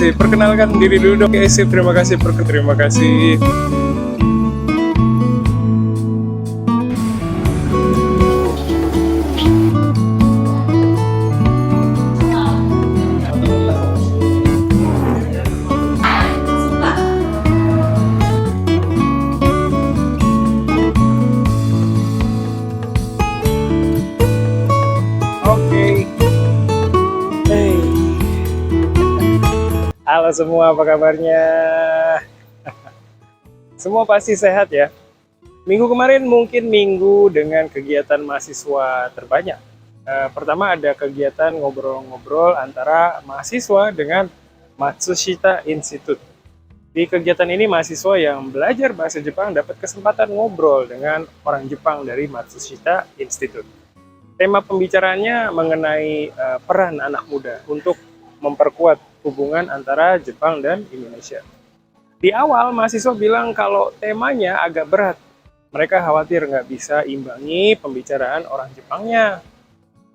kasih. Perkenalkan diri dulu dong, sip. Terima kasih, terima kasih. Oke. Hey. Halo semua, apa kabarnya? Semua pasti sehat ya. Minggu kemarin mungkin minggu dengan kegiatan mahasiswa terbanyak. Pertama ada kegiatan ngobrol-ngobrol antara mahasiswa dengan Matsushita Institute. Di kegiatan ini mahasiswa yang belajar bahasa Jepang dapat kesempatan ngobrol dengan orang Jepang dari Matsushita Institute. Tema pembicaraannya mengenai peran anak muda untuk memperkuat hubungan antara Jepang dan Indonesia. Di awal mahasiswa bilang kalau temanya agak berat. Mereka khawatir nggak bisa imbangi pembicaraan orang Jepangnya.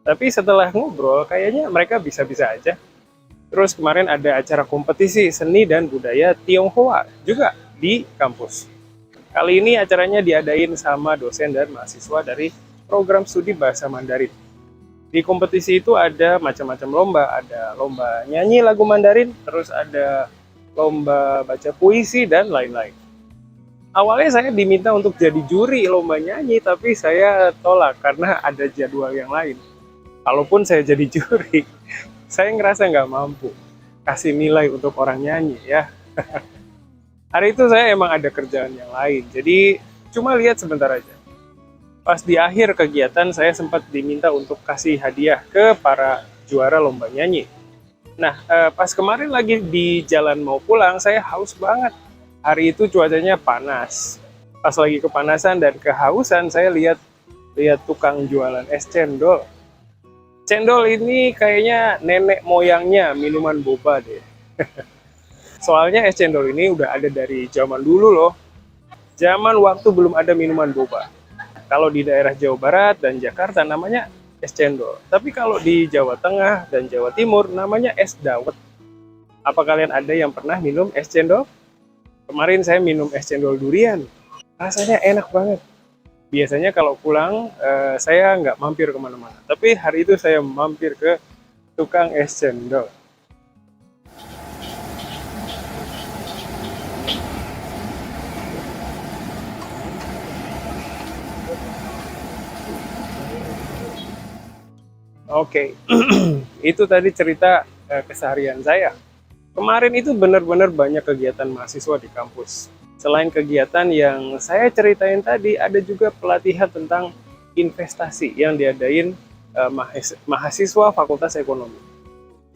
Tapi setelah ngobrol, kayaknya mereka bisa-bisa aja. Terus kemarin ada acara kompetisi seni dan budaya Tionghoa juga di kampus. Kali ini acaranya diadain sama dosen dan mahasiswa dari program studi bahasa Mandarin. Di kompetisi itu ada macam-macam lomba, ada lomba nyanyi lagu Mandarin, terus ada lomba baca puisi, dan lain-lain. Awalnya saya diminta untuk jadi juri lomba nyanyi, tapi saya tolak karena ada jadwal yang lain. Kalaupun saya jadi juri, saya ngerasa nggak mampu kasih nilai untuk orang nyanyi ya. Hari itu saya emang ada kerjaan yang lain, jadi cuma lihat sebentar aja. Pas di akhir kegiatan saya sempat diminta untuk kasih hadiah ke para juara lomba nyanyi. Nah, pas kemarin lagi di jalan mau pulang, saya haus banget. Hari itu cuacanya panas. Pas lagi kepanasan dan kehausan, saya lihat tukang jualan es cendol. Cendol ini kayaknya nenek moyangnya minuman boba deh. Soalnya es cendol ini udah ada dari zaman dulu loh. Zaman waktu belum ada minuman boba. Kalau di daerah Jawa Barat dan Jakarta namanya es cendol. Tapi kalau di Jawa Tengah dan Jawa Timur namanya es dawet. Apa kalian ada yang pernah minum es cendol? Kemarin saya minum es cendol durian. Rasanya enak banget. Biasanya kalau pulang saya nggak mampir kemana-mana. Tapi hari itu saya mampir ke tukang es cendol. Oke, itu tadi cerita keseharian saya. Kemarin itu benar-benar banyak kegiatan mahasiswa di kampus. Selain kegiatan yang saya ceritain tadi, ada juga pelatihan tentang investasi yang diadain mahasiswa Fakultas Ekonomi.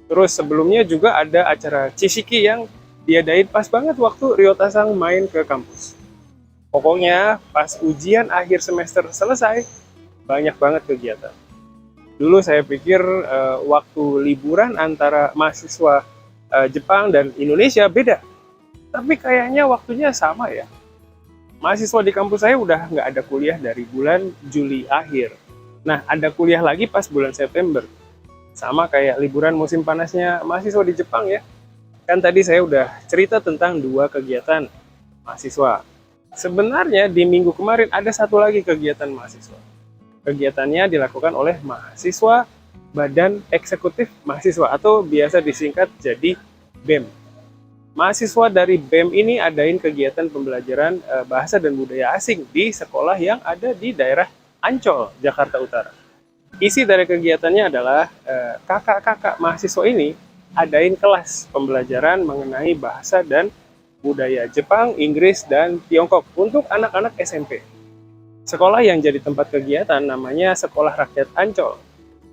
Terus sebelumnya juga ada acara Cishiki yang diadain pas banget waktu Ryota-san main ke kampus. Pokoknya pas ujian akhir semester selesai, banyak banget kegiatan. Dulu saya pikir waktu liburan antara mahasiswa Jepang dan Indonesia beda. Tapi kayaknya waktunya sama ya. Mahasiswa di kampus saya udah nggak ada kuliah dari bulan Juli akhir. Nah, ada kuliah lagi pas bulan September. Sama kayak liburan musim panasnya mahasiswa di Jepang ya. Kan tadi saya udah cerita tentang 2 kegiatan mahasiswa. Sebenarnya di minggu kemarin ada satu lagi kegiatan mahasiswa. Kegiatannya dilakukan oleh mahasiswa Badan Eksekutif Mahasiswa atau biasa disingkat jadi BEM. Mahasiswa dari BEM ini adain kegiatan pembelajaran bahasa dan budaya asing di sekolah yang ada di daerah Ancol, Jakarta Utara. Isi dari kegiatannya adalah kakak-kakak mahasiswa ini adain kelas pembelajaran mengenai bahasa dan budaya Jepang, Inggris, dan Tiongkok untuk anak-anak SMP. Sekolah yang jadi tempat kegiatan namanya Sekolah Rakyat Ancol.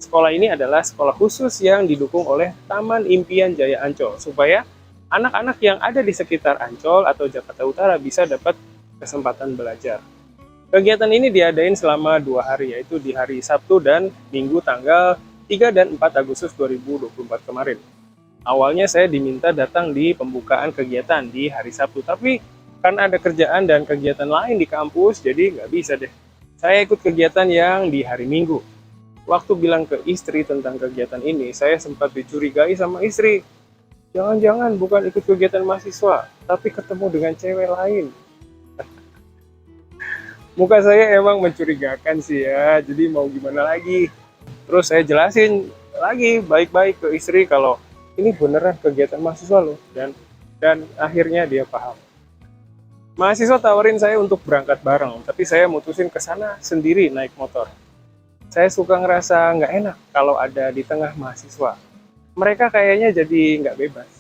Sekolah ini adalah sekolah khusus yang didukung oleh Taman Impian Jaya Ancol supaya anak-anak yang ada di sekitar Ancol atau Jakarta Utara bisa dapat kesempatan belajar. Kegiatan ini diadain selama 2 hari, yaitu di hari Sabtu dan Minggu tanggal 3 dan 4 Agustus 2024 kemarin. Awalnya saya diminta datang di pembukaan kegiatan di hari Sabtu, tapi karena ada kerjaan dan kegiatan lain di kampus, jadi nggak bisa deh. Saya ikut kegiatan yang di hari Minggu. Waktu bilang ke istri tentang kegiatan ini, saya sempat dicurigai sama istri. Jangan-jangan bukan ikut kegiatan mahasiswa, tapi ketemu dengan cewek lain. Muka saya emang mencurigakan sih ya, jadi mau gimana lagi. Terus saya jelasin lagi baik-baik ke istri kalau ini beneran kegiatan mahasiswa loh, dan akhirnya dia paham. Mahasiswa tawarin saya untuk berangkat bareng, tapi saya mutusin ke sana sendiri naik motor. Saya suka ngerasa nggak enak kalau ada di tengah mahasiswa. Mereka kayaknya jadi nggak bebas.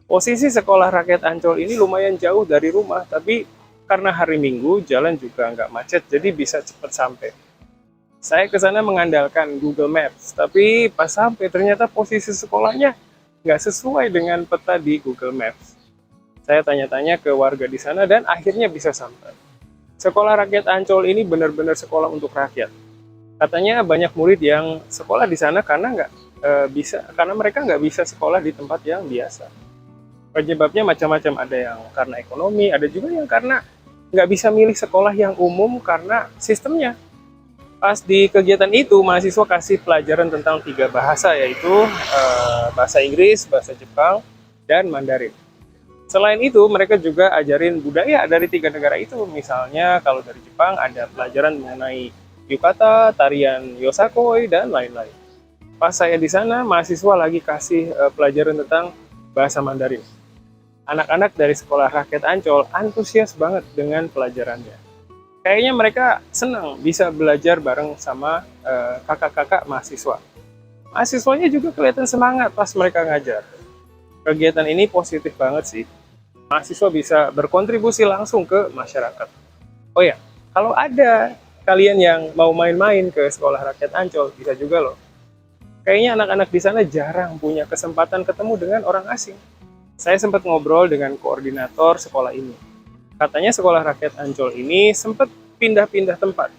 Posisi sekolah rakyat Ancol ini lumayan jauh dari rumah, tapi karena hari Minggu jalan juga nggak macet, jadi bisa cepat sampai. Saya ke sana mengandalkan Google Maps, tapi pas sampai ternyata posisi sekolahnya nggak sesuai dengan peta di Google Maps. Saya tanya-tanya ke warga di sana dan akhirnya bisa sampai. Sekolah rakyat Ancol ini benar-benar sekolah untuk rakyat. Katanya banyak murid yang sekolah di sana karena karena mereka nggak bisa sekolah di tempat yang biasa. Penyebabnya macam-macam, ada yang karena ekonomi, ada juga yang karena nggak bisa milih sekolah yang umum karena sistemnya. Pas di kegiatan itu, mahasiswa kasih pelajaran tentang 3 bahasa, yaitu bahasa Inggris, bahasa Jepang, dan Mandarin. Selain itu, mereka juga ajarin budaya dari 3 negara itu. Misalnya, kalau dari Jepang ada pelajaran mengenai yukata, tarian yosakoi, dan lain-lain. Pas saya di sana, mahasiswa lagi kasih pelajaran tentang bahasa Mandarin. Anak-anak dari sekolah rakyat Ancol antusias banget dengan pelajarannya. Kayaknya mereka senang bisa belajar bareng sama kakak-kakak mahasiswa. Mahasiswanya juga kelihatan semangat pas mereka ngajar. Kegiatan ini positif banget sih. Mahasiswa bisa berkontribusi langsung ke masyarakat. Oh ya, kalau ada kalian yang mau main-main ke sekolah rakyat Ancol, bisa juga loh. Kayaknya anak-anak di sana jarang punya kesempatan ketemu dengan orang asing. Saya sempat ngobrol dengan koordinator sekolah ini. Katanya sekolah rakyat Ancol ini sempat pindah-pindah tempat.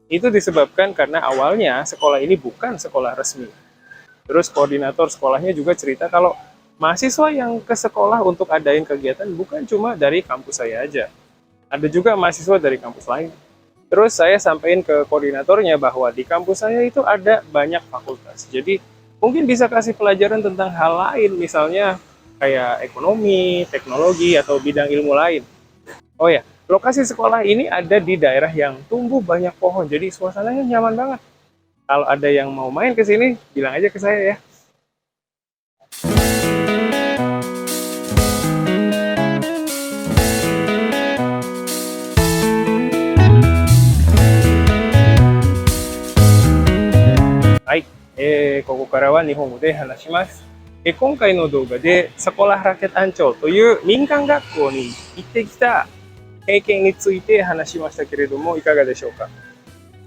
Itu disebabkan karena awalnya sekolah ini bukan sekolah resmi. Terus koordinator sekolahnya juga cerita kalau mahasiswa yang ke sekolah untuk adain kegiatan bukan cuma dari kampus saya aja. Ada juga mahasiswa dari kampus lain. Terus saya sampaikan ke koordinatornya bahwa di kampus saya itu ada banyak fakultas. Jadi mungkin bisa kasih pelajaran tentang hal lain, misalnya kayak ekonomi, teknologi, atau bidang ilmu lain. Oh ya, lokasi sekolah ini ada di daerah yang tumbuh banyak pohon, jadi suasananya nyaman banget. Kalau ada yang mau main ke sini, bilang aja ke saya ya. Hai, ここからは日本語で話します。今回の動画でセコララケットアンチョという民間学校に行ってきた経験について話しましたけれども、いかがでしょうか。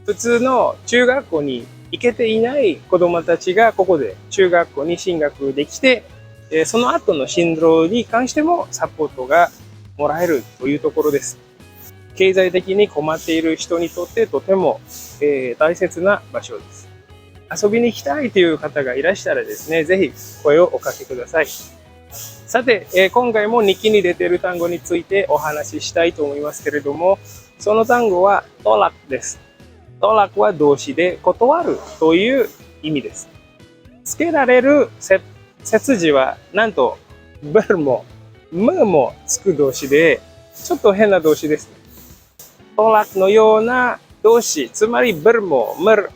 普通の中学校に行けていない子どもたちがここで中学校に進学できて、その後の進路に関してもサポートがもらえるというところです。経済的に困っている人にとってとても、大切な場所です。遊びに行きたいという方がいらっしゃらですね、ぜひ声をおかけください。さて、今回も日記に出ている単語についてお話ししたいと思いますけれども、その単語はトラクです。トラクは動詞で断るという意味です。つけられる接字はなんとブルもムもつく動詞で、ちょっと変な動詞です。トラクのような動詞、つまりブルも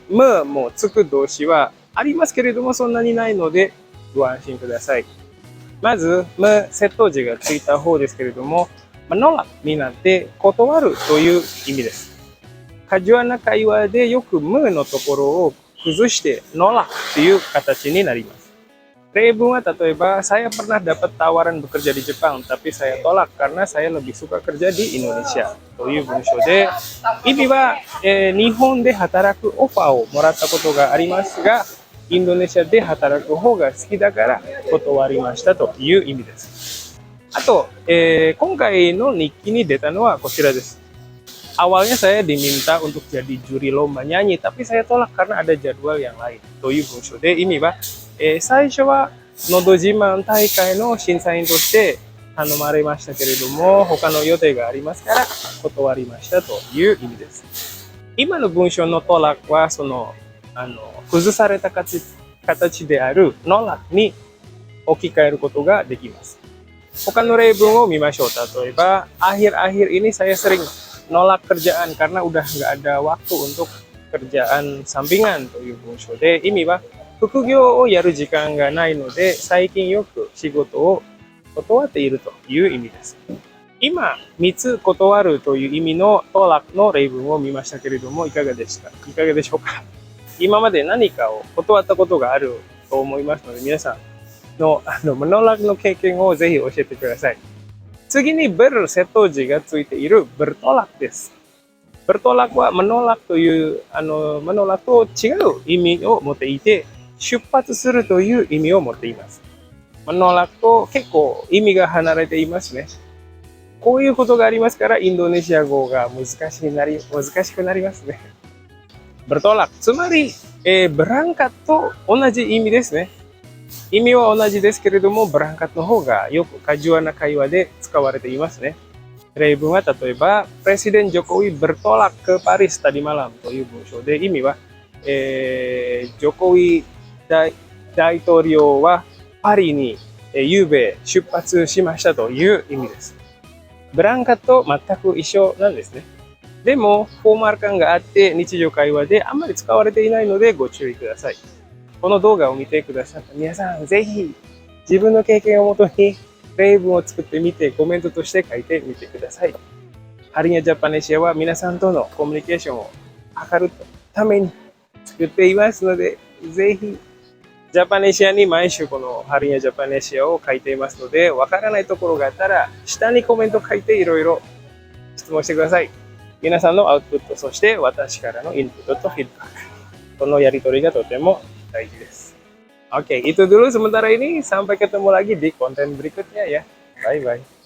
ムもつく動詞はありますけれども、そんなにないのでご安心ください。まず、接頭字がついた方ですけれども、ノラになって断るという意味です。カジュアルな会話でよくのところを崩してノラという形になります。例文は例えば、saya pernah dapat tawaran bekerja di Jepang, tapi saya tolak karena saya lebih suka kerja di Indonesia という文章で、意味は、日本で働くオファーをもらったことがありますが、インドネシアで働く方が好きだから断りましたという意味です。あと、今回の日記に出たのはこちらです。Awalnya saya diminta untuk jadi juri lomba nyanyi, tapi saya tolak karena ada jadwal yang lain という文章で、意味は、最初はのど自慢大会の審査員として頼まれましたけれども、他の予定がありますから断りましたという意味です。今の文章のトラクは崩された形であるノラに置き換えることができます。他の例文を見ましょう。例えば、akhir-akhir ini saya sering nolak kerjaan karena udah nggak ada waktu untuk kerjaan sampingan という文章で、意味は副業をやる時間がないので、最近よく仕事を断っているという意味です。今、3つ断るという意味のトラックの例文を見ましたけれども、いかがでしょうか。今まで何かを断ったことがあると思いますので、皆さんのmenolakの経験をぜひ教えてください。次に ber 接頭辞がついている bertolak です。bertolak は menolak という、menolak と違う意味を持っていて、出発するという意味を持っています。menolak と結構意味が離れていますね。こういうことがありますから、インドネシア語が難しくなりますね。bertolak つまり、berangkat と同じ意味ですね。意味は同じですけれども、berangkat の方がよくカジュアルな会話で使われていますね。例文は例えば、Presiden Jokowi bertolak ke Paris tadi malam という文章で、意味は、ジョコイ大統領はパリに夕べ出発しましたという意味です。ブランカと全く一緒なんですね。でも、フォーマル感があって日常会話であんまり使われていないのでご注意ください。この動画を見てくださった皆さん、ぜひ自分の経験をもとに例文を作ってみてコメントとして書いてみてください。ハリニャジャパネシアは皆さんとのコミュニケーションを図るために作っていますので、ぜひジャパネシアに毎週このハリニャジャパネシアを書いていますので、わからないところがあったら下にコメント書いていろいろ質問してください。皆さんのアウトプット、そして私からのインプットとフィードバック。このやり取りがとても大事です。Oke, itu dulu sementara ini. Sampai ketemu lagi di konten berikutnya ya. Bye-bye.